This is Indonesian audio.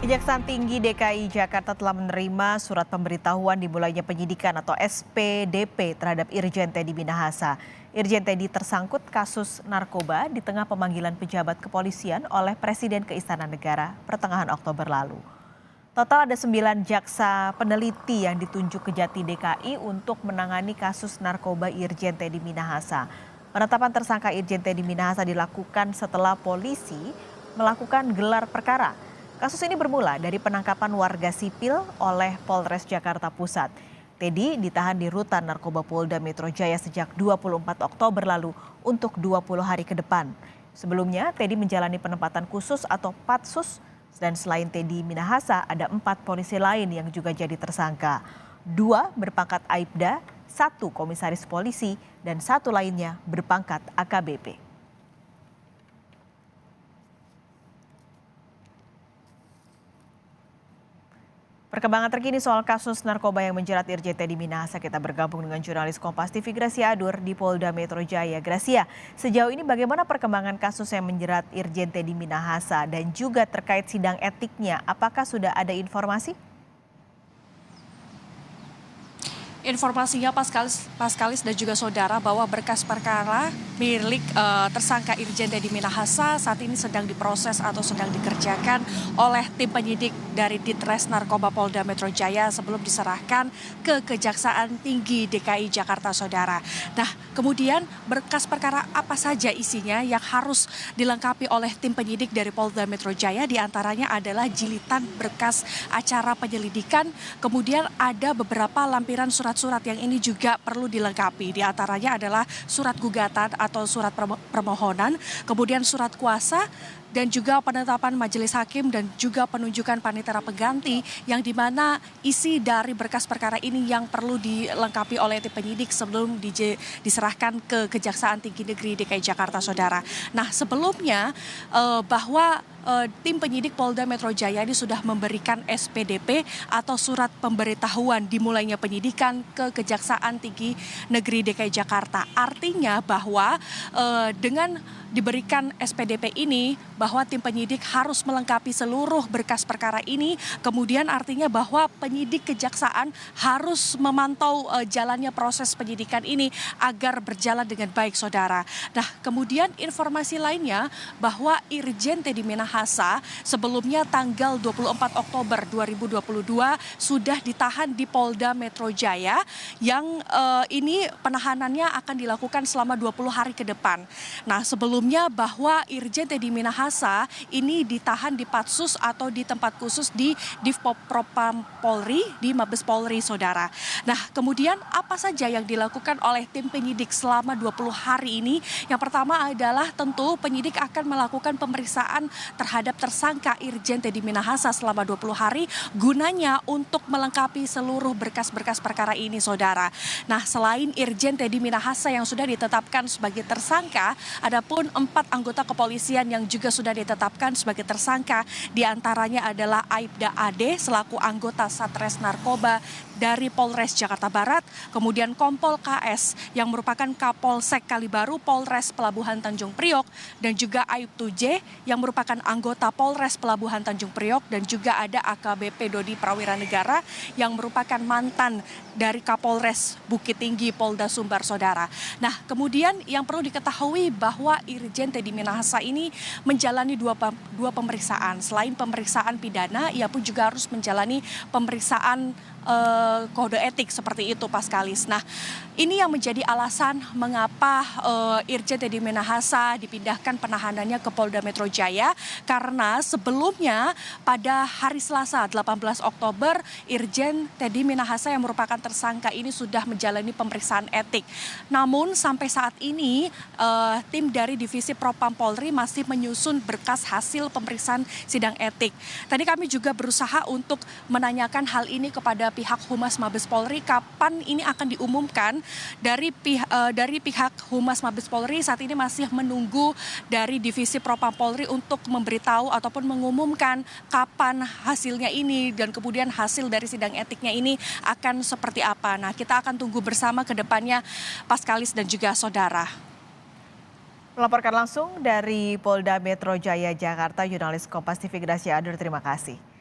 Kejaksaan Tinggi DKI Jakarta telah menerima surat pemberitahuan dimulainya penyidikan atau SPDP terhadap Irjen Teddy Minahasa. Irjen Teddy tersangkut kasus narkoba di tengah pemanggilan pejabat kepolisian oleh Presiden ke Istana Negara pertengahan Oktober lalu. Total ada 9 jaksa peneliti yang ditunjuk Kejati DKI untuk menangani kasus narkoba Irjen Teddy Minahasa. Penetapan tersangka Irjen Teddy Minahasa dilakukan setelah polisi melakukan gelar perkara. Kasus ini bermula dari penangkapan warga sipil oleh Polres Jakarta Pusat. Teddy ditahan di Rutan Narkoba Polda Metro Jaya sejak 24 Oktober lalu untuk 20 hari ke depan. Sebelumnya, Teddy menjalani penempatan khusus atau patsus, dan selain Teddy Minahasa, ada 4 polisi lain yang juga jadi tersangka. 2 berpangkat Aibda, 1 komisaris polisi, dan 1 lainnya berpangkat AKBP. Perkembangan terkini soal kasus narkoba yang menjerat Irjen Teddy Minahasa, kita bergabung dengan jurnalis Kompas TV Gracia Adur di Polda Metro Jaya. Gracia, sejauh ini bagaimana perkembangan kasus yang menjerat Irjen Teddy Minahasa dan juga terkait sidang etiknya? Apakah sudah ada informasi? Informasinya Paskalis dan juga saudara bahwa berkas perkara milik tersangka Irjen Teddy Minahasa saat ini sedang diproses atau sedang dikerjakan oleh tim penyidik dari Ditres Narkoba Polda Metro Jaya sebelum diserahkan ke Kejaksaan Tinggi DKI Jakarta, saudara. Nah, kemudian berkas perkara apa saja isinya yang harus dilengkapi oleh tim penyidik dari Polda Metro Jaya, diantaranya adalah jilitan berkas acara penyelidikan, kemudian ada beberapa lampiran surat-surat yang ini juga perlu dilengkapi. Di antaranya adalah surat gugatan atau surat permohonan, kemudian surat kuasa, dan juga penetapan majelis hakim dan juga penunjukan panitera pengganti, yang dimana isi dari berkas perkara ini yang perlu dilengkapi oleh tim penyidik sebelum diserahkan ke Kejaksaan Tinggi Negeri DKI Jakarta, saudara. Nah, sebelumnya bahwa tim penyidik Polda Metro Jaya ini sudah memberikan SPDP atau surat pemberitahuan dimulainya penyidikan ke Kejaksaan Tinggi Negeri DKI Jakarta. Artinya bahwa dengan diberikan SPDP ini, bahwa tim penyidik harus melengkapi seluruh berkas perkara ini, kemudian artinya bahwa penyidik kejaksaan harus memantau jalannya proses penyidikan ini agar berjalan dengan baik, saudara. Nah, kemudian informasi lainnya bahwa Irjen Teddy Minahasa sebelumnya tanggal 24 Oktober 2022 sudah ditahan di Polda Metro Jaya, yang ini penahanannya akan dilakukan selama 20 hari ke depan. Nah, sebelumnya bahwa Irjen Teddy Minahasa ini ditahan di Patsus atau di tempat khusus di Divpropam Polri di Mabes Polri, saudara. Nah, kemudian apa saja yang dilakukan oleh tim penyidik selama 20 hari ini? Yang pertama adalah tentu penyidik akan melakukan pemeriksaan terhadap tersangka Irjen Teddy Minahasa selama 20 hari gunanya untuk melengkapi seluruh berkas-berkas perkara ini, saudara. Nah, selain Irjen Teddy Minahasa yang sudah ditetapkan sebagai tersangka, adapun 4 anggota kepolisian yang juga sudah ditetapkan sebagai tersangka, diantaranya adalah Aibda Ade selaku anggota Satres Narkoba dari Polres Jakarta Barat, kemudian Kompol KS yang merupakan Kapolsek Kalibaru Polres Pelabuhan Tanjung Priok, dan juga Aibtu J yang merupakan anggota Polres Pelabuhan Tanjung Priok, dan juga ada AKBP Dodi Prawira Negara yang merupakan mantan dari Kapolres Bukit Tinggi Polda Sumbar, saudara. Nah, kemudian yang perlu diketahui bahwa Irjen Teddy Minahasa ini menjalani dua pemeriksaan. Selain pemeriksaan pidana, ia pun juga harus menjalani pemeriksaan kode etik seperti itu, Paskalis. Nah, ini yang menjadi alasan mengapa Irjen Teddy Minahasa dipindahkan penahanannya ke Polda Metro Jaya, karena sebelumnya pada hari Selasa 18 Oktober Irjen Teddy Minahasa yang merupakan tersangka ini sudah menjalani pemeriksaan etik. Namun sampai saat ini tim dari Divisi Propam Polri masih menyusun berkas hasil pemeriksaan sidang etik. Tadi kami juga berusaha untuk menanyakan hal ini kepada pihak Humas Mabes Polri, kapan ini akan diumumkan. Dari pihak Humas Mabes Polri saat ini masih menunggu dari Divisi Propam Polri untuk memberitahu ataupun mengumumkan kapan hasilnya ini, dan kemudian hasil dari sidang etiknya ini akan seperti apa. Nah, kita akan tunggu bersama ke depannya, Paskalis dan juga saudara. Melaporkan langsung dari Polda Metro Jaya, Jakarta, jurnalis Kompas TV Gracia Adur, terima kasih.